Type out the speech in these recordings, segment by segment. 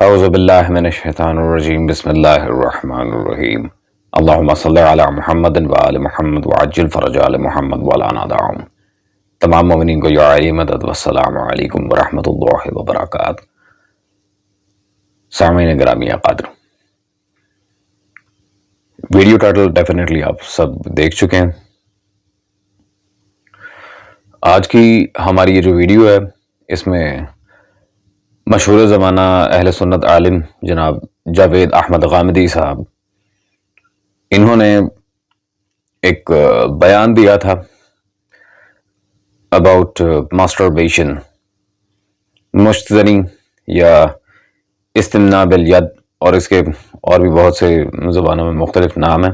اعوذ باللہ من الشیطان الرجیم بسم اللہ الرحمن الرحیم اللہم صلی علی محمد وآل محمد وعجل فرج آل محمد ولا نادعهم۔ تمام مومنین کو یا علی مدد والسلام علیکم ورحمۃ اللہ وبرکاتہ۔ سامعین گرامی قادر، ویڈیو ٹائٹل ڈیفینیٹلی آپ سب دیکھ چکے ہیں۔ آج کی ہماری یہ جو ویڈیو ہے اس میں مشہور زمانہ اہل سنت عالم جناب جاوید احمد غامدی صاحب، انہوں نے ایک بیان دیا تھا اباؤٹ ماسٹربیشن، مشتزنی یا استمناء بالید، اور اس کے اور بھی بہت سے زبانوں میں مختلف نام ہیں۔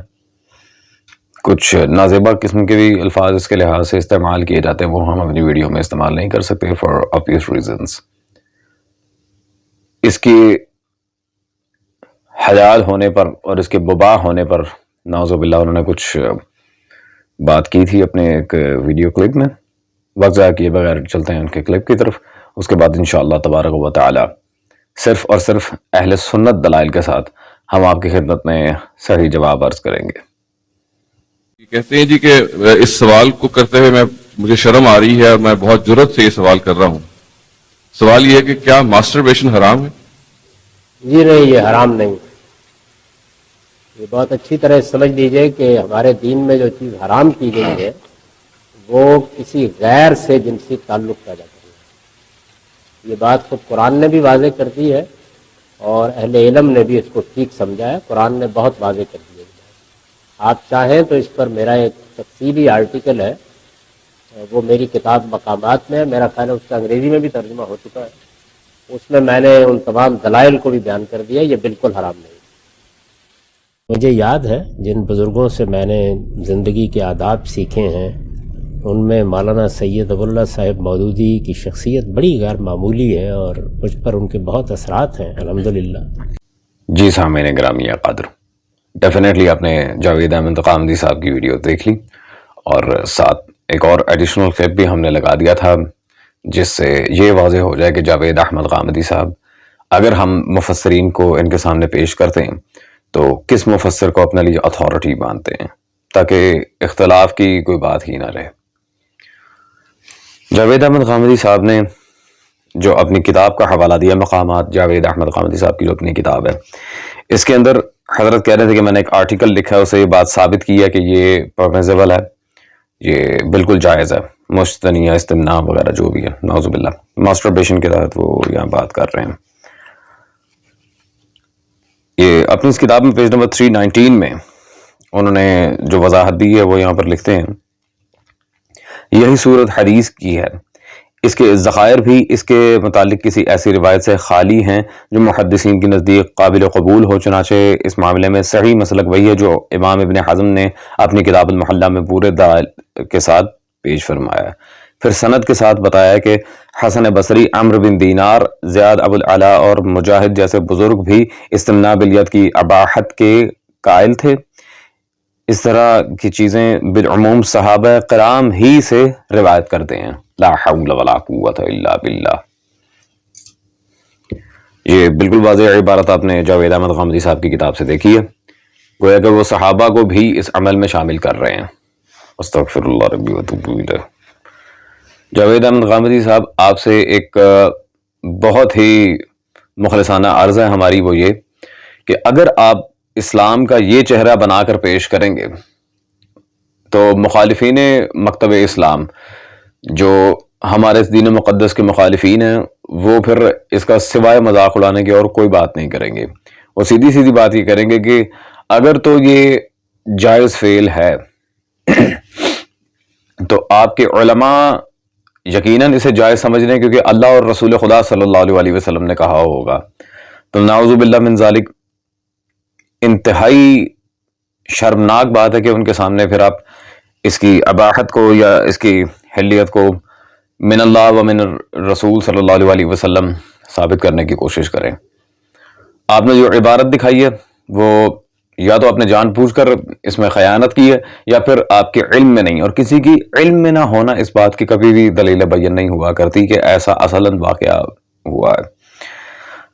کچھ نازیبا قسم کے بھی الفاظ اس کے لحاظ سے استعمال کیے جاتے ہیں، وہ ہم اپنی ویڈیو میں استعمال نہیں کر سکتے فار obvious reasons۔ اس کی حلال ہونے پر اور اس کے مباح ہونے پر نعوذ باللہ انہوں نے کچھ بات کی تھی اپنے ایک ویڈیو کلپ میں۔ وقت ضائع کیے بغیر چلتے ہیں ان کے کلپ کی طرف، اس کے بعد انشاءاللہ تبارک و تعالی صرف اور صرف اہل سنت دلائل کے ساتھ ہم آپ کی خدمت میں صحیح جواب عرض کریں گے۔ کہتے ہیں جی کہ اس سوال کو کرتے ہوئے مجھے شرم آ رہی ہے اور میں بہت جرأت سے یہ سوال کر رہا ہوں۔ سوال یہ ہے کہ کیا ماسٹربیشن حرام ہے؟ جی نہیں، یہ حرام نہیں۔ یہ بہت اچھی طرح سمجھ لیجئے کہ ہمارے دین میں جو چیز حرام کی گئی ہے وہ کسی غیر سے جنسی تعلق پیدا کرنا ہے۔ یہ بات خود قرآن نے بھی واضح کر دی ہے اور اہل علم نے بھی اس کو ٹھیک سمجھا ہے۔ قرآن نے بہت واضح کر دی ہے۔ آپ چاہیں تو اس پر میرا ایک تفصیلی آرٹیکل ہے، وہ میری کتاب مقامات میں ہے، میرا خیال ہے اس کا انگریزی میں بھی ترجمہ ہو چکا ہے۔ اس میں نے ان تمام دلائل کو بھی بیان کر دیا۔ یہ بالکل حرام نہیں۔ مجھے یاد ہے جن بزرگوں سے میں نے زندگی کے آداب سیکھے ہیں ان میں مولانا سید ابو اللہ صاحب مودودی کی شخصیت بڑی غیر معمولی ہے اور مجھ پر ان کے بہت اثرات ہیں الحمدللہ۔ جی سامعین گرامی قادر، ڈیفینیٹلی آپ نے جاوید احمد غامدی صاحب کی ویڈیو دیکھ لی، اور ساتھ ایک اور ایڈیشنل کلپ بھی ہم نے لگا دیا تھا جس سے یہ واضح ہو جائے کہ جاوید احمد غامدی صاحب اگر ہم مفسرین کو ان کے سامنے پیش کرتے ہیں تو کس مفسر کو اپنے لیے اتھارٹی مانتے ہیں، تاکہ اختلاف کی کوئی بات ہی نہ رہے۔ جاوید احمد غامدی صاحب نے جو اپنی کتاب کا حوالہ دیا مقامات، جاوید احمد غامدی صاحب کی جو اپنی کتاب ہے، اس کے اندر حضرت کہہ رہے تھے کہ میں نے ایک آرٹیکل لکھا ہے، اسے یہ بات ثابت کی ہے کہ یہ پرمیزیبل ہے، یہ بالکل جائز ہے، مشتنی یا استمناء وغیرہ جو بھی ہے، نعوذ باللہ ماسٹربیشن کے تحت وہ یہاں بات کر رہے ہیں۔ یہ اپنی اس کتاب میں پیج نمبر 319 میں انہوں نے جو وضاحت دی ہے وہ یہاں پر لکھتے ہیں، یہی صورت حدیث کی ہے، اس کے ذخائر بھی اس کے متعلق کسی ایسی روایت سے خالی ہیں جو محدثین کے نزدیک قابل قبول ہو، چنانچہ اس معاملے میں صحیح مسلک وہی ہے جو امام ابن حزم نے اپنی کتاب المحلہ میں پورے دلائل کے ساتھ پیش فرمایا ہے۔ پھر سند کے ساتھ بتایا کہ حسن بصری، عمرو بن دینار، زیاد ابو العلا اور مجاہد جیسے بزرگ بھی استمناء بالید کی اباحت کے قائل تھے۔ اس طرح کی چیزیں بالعموم صحابہ کرام ہی سے روایت کرتے ہیں، لا حول ولا قوت الا باللہ۔ یہ بالکل واضح عبارت آپ نے جاوید احمد غامدی صاحب کی کتاب سے دیکھی ہے، گویا کہ وہ صحابہ کو بھی اس عمل میں شامل کر رہے ہیں۔ استغفر اللہ ربی واتوب الیہ۔ جاوید احمد غامدی صاحب، آپ سے ایک بہت ہی مخلصانہ عرض ہے ہماری، وہ یہ کہ اگر آپ اسلام کا یہ چہرہ بنا کر پیش کریں گے تو مخالفین مکتب اسلام جو ہمارے اس دین مقدس کے مخالفین ہیں وہ پھر اس کا سوائے مذاق اڑانے کی اور کوئی بات نہیں کریں گے۔ وہ سیدھی سیدھی بات یہ کریں گے کہ اگر تو یہ جائز فعل ہے تو آپ کے علماء یقیناً اسے جائز سمجھ رہے ہیں کیونکہ اللہ اور رسول خدا صلی اللہ علیہ وسلم نے کہا ہوگا، تو نعوذ باللہ من ذالک انتہائی شرمناک بات ہے کہ ان کے سامنے پھر آپ اس کی اباحت کو یا اس کی حلیت کو من اللہ و من رسول صلی اللہ علیہ وسلم ثابت کرنے کی کوشش کریں۔ آپ نے جو عبارت دکھائی ہے وہ یا تو آپ نے جان بوجھ کر اس میں خیانت کی ہے یا پھر آپ کے علم میں نہیں، اور کسی کی علم میں نہ ہونا اس بات کی کبھی بھی دلیل بیان نہیں ہوا کرتی کہ ایسا اصلاً واقعہ ہوا ہے۔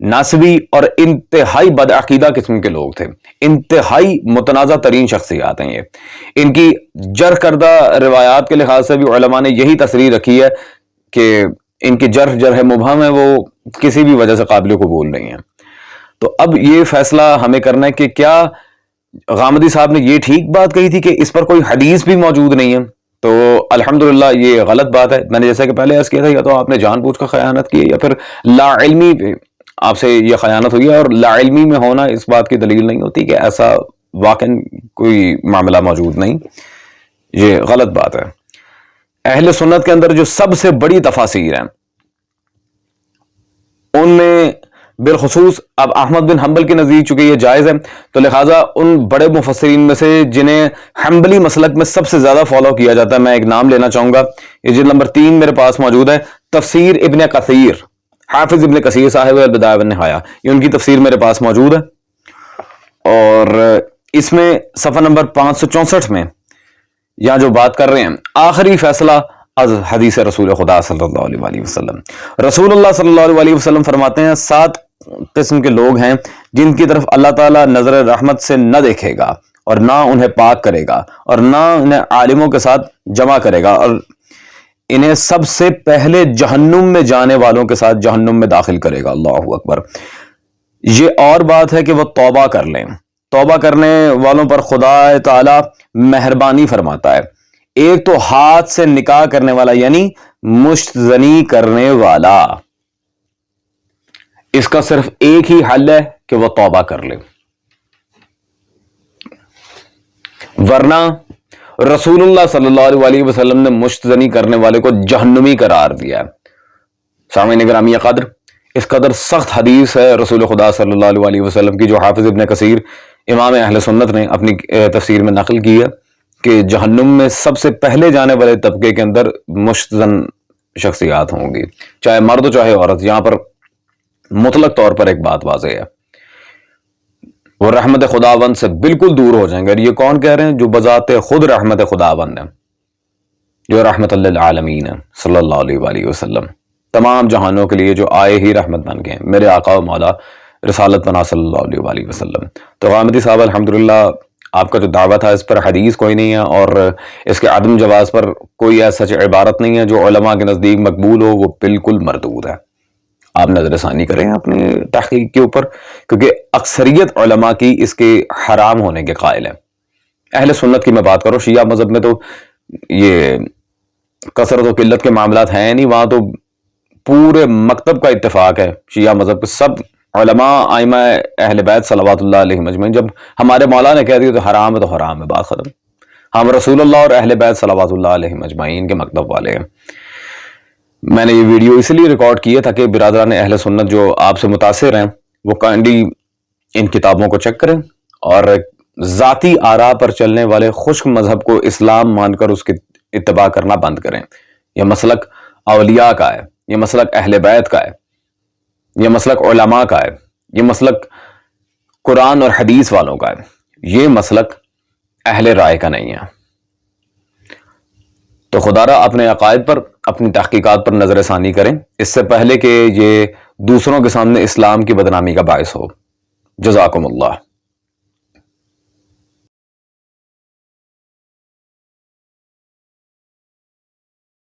ناسبی اور انتہائی بدعقیدہ قسم کے لوگ تھے، انتہائی متنازع ترین شخصیات ہیں یہ۔ ان کی جرح کردہ روایات کے لحاظ سے بھی علماء نے یہی تصریح رکھی ہے کہ ان کی جرح مبہم ہے، وہ کسی بھی وجہ سے قابل قبول نہیں ہے۔ تو اب یہ فیصلہ ہمیں کرنا ہے کہ کیا غامدی صاحب نے یہ ٹھیک بات کہی تھی کہ اس پر کوئی حدیث بھی موجود نہیں ہے؟ تو الحمدللہ یہ غلط بات ہے۔ میں نے جیسا کہ پہلے عرض کیا تھا، یا تو آپ نے جان بوجھ کر خیانت کی ہے یا پھر لا علمی آپ سے یہ خیانت ہوئی ہے، اور لا علمی میں ہونا اس بات کی دلیل نہیں ہوتی کہ ایسا واقعاً کوئی معاملہ موجود نہیں۔ یہ غلط بات ہے۔ اہل سنت کے اندر جو سب سے بڑی تفاسیر ہیں ان میں بالخصوص اب احمد بن حنبل کے نزدیک چونکہ یہ جائز ہے، تو لہٰذا ان بڑے مفسرین میں سے جنہیں حنبلی مسلک میں سب سے زیادہ فالو کیا جاتا ہے، میں ایک نام لینا چاہوں گا، یہ جلد نمبر 3 میرے پاس موجود ہے، تفسیر ابن کثیر، حافظ ابن کثیر صاحب البدایہ والنہایہ، یہ ان کی تفسیر میرے پاس موجود ہے، اور اس میں صفحہ نمبر 564 میں یہاں جو بات کر رہے ہیں، آخری فیصلہ از حدیث رسول خدا صلی اللہ علیہ وآلہ وسلم، رسول اللہ صلی اللہ علیہ وسلم فرماتے ہیں 7 قسم کے لوگ ہیں جن کی طرف اللہ تعالیٰ نظر رحمت سے نہ دیکھے گا اور نہ انہیں پاک کرے گا اور نہ انہیں عالموں کے ساتھ جمع کرے گا، اور انہیں سب سے پہلے جہنم میں جانے والوں کے ساتھ جہنم میں داخل کرے گا۔ اللہ اکبر۔ یہ اور بات ہے کہ وہ توبہ کر لیں، توبہ کرنے والوں پر خدا تعالیٰ مہربانی فرماتا ہے۔ ایک تو ہاتھ سے نکاح کرنے والا یعنی مشت زنی کرنے والا، اس کا صرف ایک ہی حل ہے کہ وہ توبہ کر لے، ورنہ رسول اللہ صلی اللہ علیہ وسلم نے مشت زنی کرنے والے کو جہنمی قرار دیا ہے۔ سامعین گرامی قدر، اس قدر سخت حدیث ہے رسول خدا صلی اللہ علیہ وسلم کی جو حافظ ابن کثیر امام اہل سنت نے اپنی تفسیر میں نقل کی ہے کہ جہنم میں سب سے پہلے جانے والے طبقے کے اندر مشت زن شخصیات ہوں گی، چاہے مرد ہو چاہے عورت۔ یہاں پر مطلق طور پر ایک بات واضح ہے، وہ رحمت خداوند سے بالکل دور ہو جائیں گے۔ اور یہ کون کہہ رہے ہیں؟ جو بذات خود رحمت خداوند ہے، جو رحمت للعالمین ہے، صلی اللہ علیہ وآلہ وسلم، تمام جہانوں کے لیے جو آئے ہی رحمت بن گئے، میرے آقا و مولا رسالت بنا صلی اللہ علیہ وآلہ وسلم۔ تو غامدی صاحب الحمدللہ آپ کا جو دعویٰ تھا اس پر حدیث کوئی نہیں ہے، اور اس کے عدم جواز پر کوئی ایسا عبارت نہیں ہے جو علماء کے نزدیک مقبول ہو، وہ بالکل مردود ہے۔ آپ نظر ثانی کریں اپنے تحقیق کے اوپر، کیونکہ اکثریت علماء کی اس کے حرام ہونے کے قائل ہے۔ اہل سنت کی میں بات کروں، شیعہ مذہب میں تو یہ کثرت و قلت کے معاملات ہیں نہیں، وہاں تو پورے مکتب کا اتفاق ہے شیعہ مذہب کے سب علماء ائمہ اہل بیت صلوات اللہ علیہ مجمعین، جب ہمارے مولا نے کہہ دیا تو حرام ہے، بات ختم۔ ہم رسول اللہ اور اہل بیت صلوات اللہ علیہ مجمعین کے مکتب والے ہیں۔ میں نے یہ ویڈیو اس لیے ریکارڈ کی ہے تاکہ برادران اہل سنت جو آپ سے متاثر ہیں وہ کائنڈلی ان کتابوں کو چیک کریں، اور ذاتی آراء پر چلنے والے خشک مذہب کو اسلام مان کر اس کی اتباع کرنا بند کریں۔ یہ مسلک اولیاء کا ہے، یہ مسلک اہل بیت کا ہے، یہ مسلک علماء کا ہے، یہ مسلک قرآن اور حدیث والوں کا ہے، یہ مسلک اہل رائے کا نہیں ہے۔ تو خدا را اپنے عقائد پر، اپنی تحقیقات پر نظر ثانی کریں اس سے پہلے کہ یہ دوسروں کے سامنے اسلام کی بدنامی کا باعث ہو۔ جزاکم اللہ۔